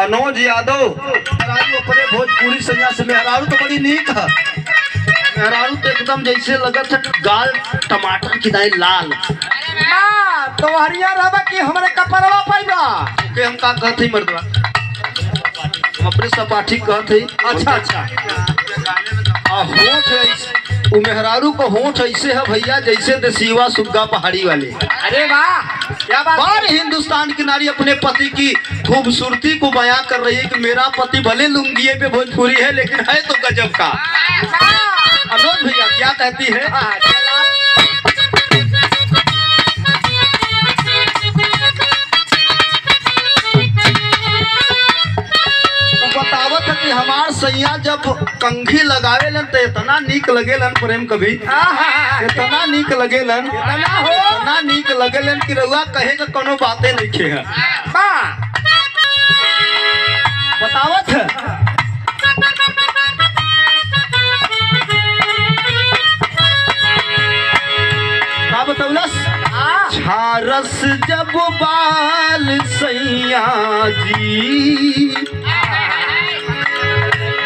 अनुज यादव मेहरारू अपने भोजपुरी सैया से मेहरारू तो बड़ी नीक है। मेहरारू तो एकदम जैसे लगत है गाल टमाटर की दाई लाल। तो हरिया रहबा कि हमरे कपड़वा पाइबा के हम का कहत ही मर्दवा हम अपने सपाठी कहत ही। अच्छा अच्छा आ होठ ऐसे वो मेहरारू को होठ ऐसे है भैया जैसे देसीवा सुग्गा पहाड़ी वाले। अरे वाह क्या बात बार हिंदुस्तान की नारी अपने पति की खूबसूरती को बयां कर रही है कि मेरा पति भले लुंगिए पे भोजपुरी है लेकिन है तो गजब का। अनुज भैया क्या कहती है? बतावत है कि हमार सैया जब कंघी लगावेलन तो इतना नीक लगेलन प्रेम कभी इतना नीक लगेलन इतना नीक लगेलन कि रउआ कहे का कोनो बातें नहीं खे है। बतावत है का बतौलस झारस जब बाल सैया जी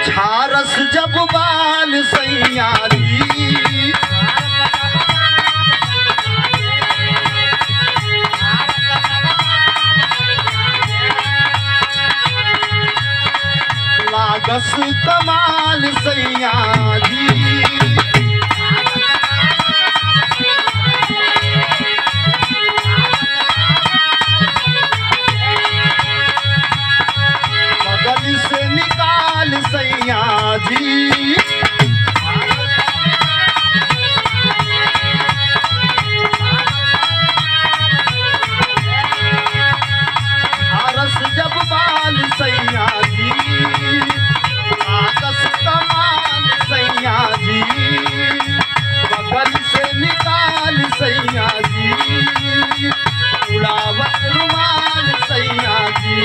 झारस जब बाल सैया जी लागस कमाल सैया जी बगल से निकाल सैया जी झारस जब बाल सैया जी लागस कमाल सैया जी बगल से निकाल सैया जी उड़ावत रुमाल सैया जी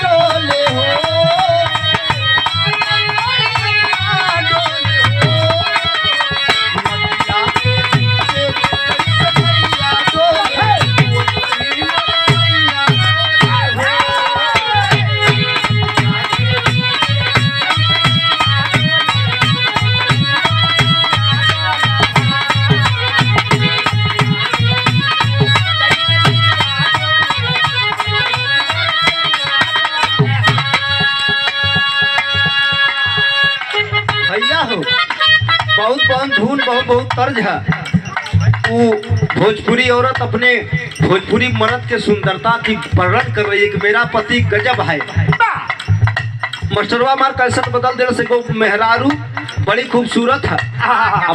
डोले हो भैया हो बहुत बहुत धुन बहुत बहुत तर्ज है। वो भोजपुरी औरत अपने भोजपुरी मर्द के सुंदरता की वर्णन कर रही है कि मेरा पति गजब है। मास्टरवा मार कैसेट बदल दे से मेहरारू बड़ी खूबसूरत है।